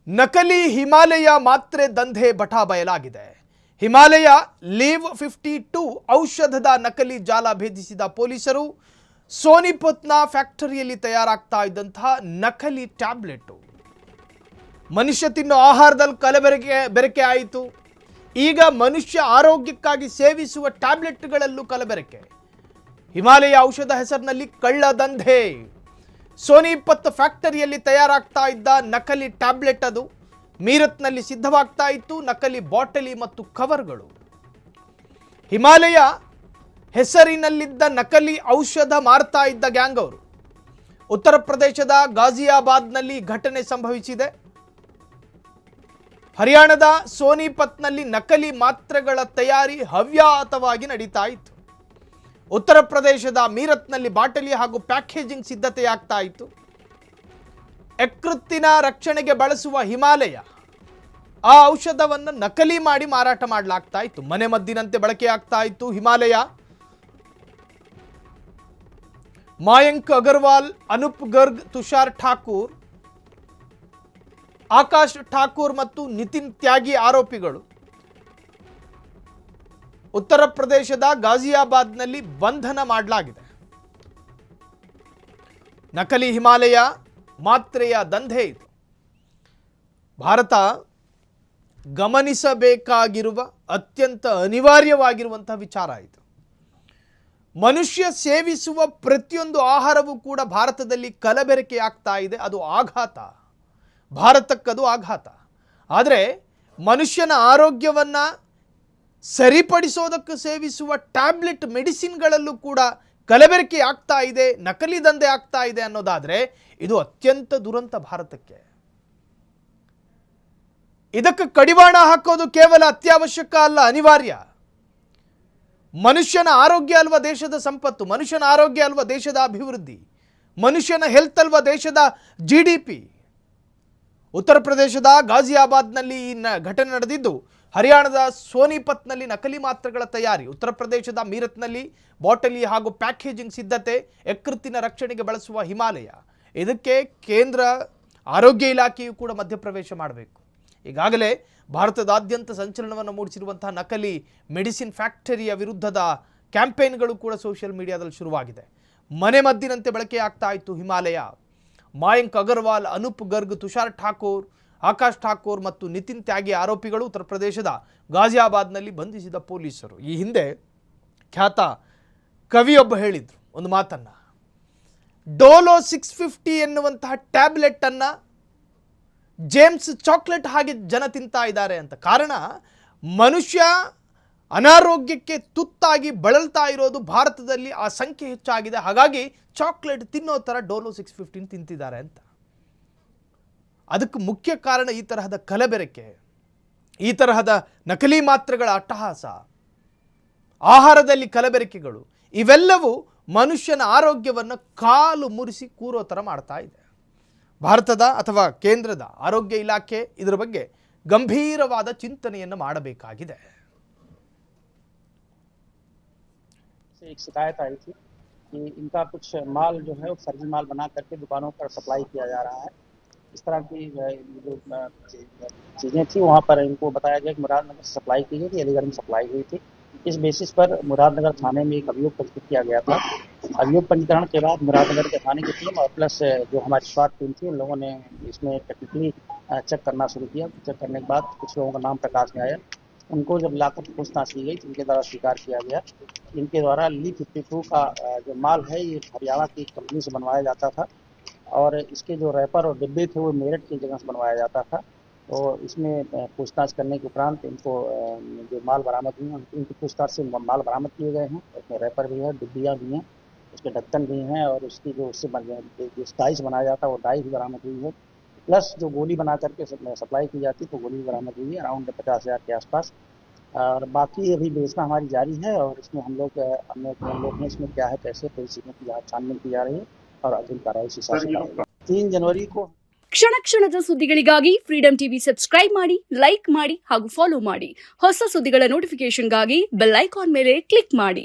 ನಕಲಿ ಹಿಮಾಲಯ ಮಾತ್ರೆ ದಂಧೆ ಬಟಾ ಬಯಲಾಗಿದೆ. ಹಿಮಾಲಯ ಲೀವ್ 52 ಔಷಧದ ನಕಲಿ ಜಾಲ ಭೇದಿಸಿದ ಪೊಲೀಸರು ಸೋನಿಪತ್ನ ಫ್ಯಾಕ್ಟರಿಯಲ್ಲಿ ತಯಾರಾಗ್ತಾ ಇದ್ದಂತಹ ನಕಲಿ ಟ್ಯಾಬ್ಲೆಟ್ ಮನುಷ್ಯ ತಿನ್ನೋ ಆಹಾರದಲ್ಲಿ ಕಲಬೆರಕೆ ಆಯಿತು. ಈಗ ಮನುಷ್ಯ ಆರೋಗ್ಯಕ್ಕಾಗಿ ಸೇವಿಸುವ ಟ್ಯಾಬ್ಲೆಟ್ಗಳಲ್ಲೂ ಕಲಬೆರಕೆ. ಹಿಮಾಲಯ ಔಷಧ ಹೆಸರಿನಲ್ಲಿ ಕಳ್ಳ ದಂಧೆ. ಸೋನಿಪತ್ ಫ್ಯಾಕ್ಟರಿಯಲ್ಲಿ ತಯಾರಾಗ್ತಾ ಇದ್ದ ನಕಲಿ ಟ್ಯಾಬ್ಲೆಟ್ ಅದು ಮೀರತ್ನಲ್ಲಿ ಸಿದ್ಧವಾಗ್ತಾ ಇತ್ತು. ನಕಲಿ ಬಾಟಲಿ ಮತ್ತು ಕವರ್ಗಳು. ಹಿಮಾಲಯ ಹೆಸರಿನಲ್ಲಿದ್ದ ನಕಲಿ ಔಷಧ ಮಾರ್ತಾ ಇದ್ದ ಗ್ಯಾಂಗ್ ಅವರು ಉತ್ತರ ಪ್ರದೇಶದ ಗಾಜಿಯಾಬಾದ್ನಲ್ಲಿ ಘಟನೆ ಸಂಭವಿಸಿದೆ. ಹರಿಯಾಣದ ಸೋನಿಪತ್ನಲ್ಲಿ ನಕಲಿ ಮಾತ್ರೆಗಳ ತಯಾರಿ ಹವ್ಯಾಹತವಾಗಿ ನಡೀತಾ ಇತ್ತು. ಉತ್ತರ ಪ್ರದೇಶದ ಮೀರತ್ನಲ್ಲಿ ಬಾಟಲಿ ಹಾಗೂ ಪ್ಯಾಕೇಜಿಂಗ್ ಸಿದ್ಧತೆಯಾಗ್ತಾ ಇತ್ತು. ಯಕೃತ್ತಿನ ರಕ್ಷಣೆಗೆ ಬಳಸುವ ಹಿಮಾಲಯ ಆ ಔಷಧವನ್ನು ನಕಲಿ ಮಾಡಿ ಮಾರಾಟ ಮಾಡಲಾಗ್ತಾ ಇತ್ತು. ಮನೆ ಮದ್ದಿನಂತೆ ಬಳಕೆಯಾಗ್ತಾ ಇತ್ತು ಹಿಮಾಲಯ. ಮಾಯಾಂಕ್ ಅಗರ್ವಾಲ್, ಅನೂಪ್ ಗರ್ಗ್, ತುಷಾರ್ ಠಾಕೂರ್, ಆಕಾಶ್ ಠಾಕೂರ್ ಮತ್ತು ನಿತಿನ್ ತ್ಯಾಗಿ ಆರೋಪಿಗಳು ಉತ್ತರ ಪ್ರದೇಶದ ಗಾಜಿಯಾಬಾದ್ನಲ್ಲಿ ಬಂಧನ ಮಾಡಲಾಗಿದೆ. ನಕಲಿ ಹಿಮಾಲಯ ಮಾತ್ರೆಯ ದಂಧೆ ಇದು. ಭಾರತ ಗಮನಿಸಬೇಕಾಗಿರುವ ಅತ್ಯಂತ ಅನಿವಾರ್ಯವಾಗಿರುವಂತಹ ವಿಚಾರ ಇದು. ಮನುಷ್ಯ ಸೇವಿಸುವ ಪ್ರತಿಯೊಂದು ಆಹಾರವೂ ಕೂಡ ಭಾರತದಲ್ಲಿ ಕಲಬೆರಕೆ ಆಗ್ತಾ ಇದೆ. ಅದು ಆಘಾತ, ಭಾರತಕ್ಕದು ಆಘಾತ. ಆದರೆ ಮನುಷ್ಯನ ಆರೋಗ್ಯವನ್ನು ಸರಿಪಡಿಸೋದಕ್ಕೆ ಸೇವಿಸುವ ಟ್ಯಾಬ್ಲೆಟ್ ಮೆಡಿಸಿನ್ಗಳಲ್ಲೂ ಕೂಡ ಕಲಬೆರಕೆ ಆಗ್ತಾ ಇದೆ, ನಕಲಿ ದಂಧೆ ಆಗ್ತಾ ಇದೆ ಅನ್ನೋದಾದರೆ ಇದು ಅತ್ಯಂತ ದುರಂತ ಭಾರತಕ್ಕೆ. ಇದಕ್ಕೆ ಕಡಿವಾಣ ಹಾಕೋದು ಕೇವಲ ಅತ್ಯವಶ್ಯಕ ಅಲ್ಲ, ಅನಿವಾರ್ಯ. ಮನುಷ್ಯನ ಆರೋಗ್ಯ ಅಲ್ವಾ ದೇಶದ ಸಂಪತ್ತು, ಮನುಷ್ಯನ ಆರೋಗ್ಯ ಅಲ್ವಾ ದೇಶದ ಅಭಿವೃದ್ಧಿ, ಮನುಷ್ಯನ ಹೆಲ್ತ್ ಅಲ್ವಾ ದೇಶದ GDP. ಉತ್ತರ ಪ್ರದೇಶದ ಗಾಜಿಯಾಬಾದ್ನಲ್ಲಿ ಈ ಘಟನೆ ನಡೆದಿದ್ದು. ಹರಿಯಾಣದ ಸೋನಿಪತ್ನಲ್ಲಿ ನಕಲಿ ಮಾತ್ರೆಗಳ ತಯಾರಿ, ಉತ್ತರ ಪ್ರದೇಶದ ಮೀರತ್ನಲ್ಲಿ ಬಾಟಲಿ ಹಾಗೂ ಪ್ಯಾಕೇಜಿಂಗ್ ಸಿದ್ಧತೆ, ಯಕೃತ್ತಿನ ರಕ್ಷಣೆಗೆ ಬಳಸುವ ಹಿಮಾಲಯ. ಇದಕ್ಕೆ ಕೇಂದ್ರ ಆರೋಗ್ಯ ಇಲಾಖೆಯು ಕೂಡ ಮಧ್ಯಪ್ರವೇಶ ಮಾಡಬೇಕು. ಈಗಾಗಲೇ ಭಾರತದಾದ್ಯಂತ ಸಂಚಲನವನ್ನು ಮೂಡಿಸಿರುವಂತಹ ನಕಲಿ ಮೆಡಿಸಿನ್ ಫ್ಯಾಕ್ಟರಿಯ ವಿರುದ್ಧದ ಕ್ಯಾಂಪೇನ್ಗಳು ಕೂಡ ಸೋಷಿಯಲ್ ಮೀಡಿಯಾದಲ್ಲಿ ಶುರುವಾಗಿದೆ. ಮನೆ ಮದ್ದಿನಂತೆ ಬಳಕೆ ಆಗ್ತಾ ಇತ್ತು ಹಿಮಾಲಯ. ಮಾಯಾಂಕ್ ಅಗರ್ವಾಲ್, ಅನೂಪ್ ಗರ್ಗ್, ತುಷಾರ್ ಠಾಕೂರ್, ಆಕಾಶ್ ಠಾಕೂರ್ ಮತ್ತು ನಿತಿನ್ ತ್ಯಾಗಿ ಆರೋಪಿಗಳು ಉತ್ತರ ಪ್ರದೇಶದ ಗಾಜಿಯಾಬಾದ್ನಲ್ಲಿ ಬಂಧಿಸಿದ ಪೊಲೀಸರು. ಈ ಹಿಂದೆ ಖ್ಯಾತ ಕವಿಯೊಬ್ಬ ಹೇಳಿದ್ರು ಒಂದು ಮಾತನ್ನ, ಡೋಲೋ 650 ಎನ್ನುವಂತಹ ಟ್ಯಾಬ್ಲೆಟ್ ಅನ್ನ ಜೇಮ್ಸ್ ಚಾಕ್ಲೇಟ್ ಹಾಗೆ ಜನ ತಿಂತಾ ಇದ್ದಾರೆ ಅಂತ. ಕಾರಣ ಮನುಷ್ಯ ಅನಾರೋಗ್ಯಕ್ಕೆ ತುತ್ತಾಗಿ ಬಳಲ್ತಾ ಇರೋದು ಭಾರತದಲ್ಲಿ ಆ ಸಂಖ್ಯೆ ಹೆಚ್ಚಾಗಿದೆ. ಹಾಗಾಗಿ ಚಾಕ್ಲೇಟ್ ತಿನ್ನೋ ಥರ ಡೋಲೋ 650 ತಿಂತಿದ್ದಾರೆ ಅಂತ. ಅದಕ್ಕೆ ಮುಖ್ಯ ಕಾರಣ ಈ ತರಹದ ಕಲಬೆರಕೆ, ಈ ತರಹದ ನಕಲಿ ಮಾತ್ರೆಗಳ ಅಟ್ಟಹಾಸ, ಆಹಾರದಲ್ಲಿ ಕಲಬೆರಕೆಗಳು, ಇವೆಲ್ಲವೂ ಮನುಷ್ಯನ ಆರೋಗ್ಯವನ್ನು ಕಾಲು ಮುರಿಸಿ ಕೂರೋ ಥರ ಮಾಡ್ತಾ ಇದೆ. ಭಾರತದ ಅಥವಾ ಕೇಂದ್ರದ ಆರೋಗ್ಯ ಇಲಾಖೆ ಇದರ ಬಗ್ಗೆ ಗಂಭೀರವಾದ ಚಿಂತನೆಯನ್ನು ಮಾಡಬೇಕಾಗಿದೆ. एक शिकायत आई थी कि इनका कुछ माल जो है वो फर्जी माल बना करके दुकानों पर सप्लाई किया जा रहा है. इस तरह की जो चीज़ें थी वहाँ पर इनको बताया गया कि मुरादनगर से सप्लाई की गई थी, अलीगढ़ में सप्लाई हुई थी. इस बेसिस पर मुरादनगर थाने में एक अभियोग पंजीकृत किया गया था. अभियोग पंजीकरण के बाद मुरादनगर के थाने की टीम और प्लस जो हमारी स्वाट टीम थी उन लोगों ने इसमें टेक्निकली चेक करना शुरू किया. चेक करने के बाद कुछ लोगों का नाम प्रकाश में आया. उनको जब लाकर पूछताछ की गई तो इनके द्वारा स्वीकार किया गया. इनके द्वारा लीव 52 का जो माल है ये हरियाणा की कंपनी से बनवाया जाता था और इसके जो रैपर और डिब्बे थे वो मेरठ की जगह से बनवाया जाता था. तो इसमें पूछताछ करने के उपरांत इनको जो माल बरामद हुए हैं उनकी पूछताछ से माल बरामद किए गए हैं. उसमें रैपर भी है, डिब्बियाँ भी हैं, उसके ढक्कन भी हैं और उसकी जो उससे जो डाइस बनाया जाता है वो डाई भी बरामद हुई है. प्लस जो गोली बना करके सप्लाई की जाती तो गोली भी बरामद हुई है अराउंड 50,000 के आसपास. और बाकी अभी बेचना हमारी जारी है और इसमें हम लोग हैं इसमें क्या है कैसे कोई चीज़ों की छानबीन की जा रही है और अग्रिम कार्रवाई 3 जनवरी को. ಕ್ಷಣ ಕ್ಷಣದ ಸುದ್ದಿಗಳಿಗಾಗಿ ಫ್ರೀಡಂ ಟಿವಿ ಸಬ್ಸ್ಕ್ರೈಬ್ ಮಾಡಿ, ಲೈಕ್ ಮಾಡಿ ಹಾಗೂ ಫಾಲೋ ಮಾಡಿ. ಹೊಸ ಸುದ್ದಿಗಳ ನೋಟಿಫಿಕೇಶನ್ಗಾಗಿ ಬೆಲ್ ಐಕಾನ್ ಮೇಲೆ ಕ್ಲಿಕ್ ಮಾಡಿ.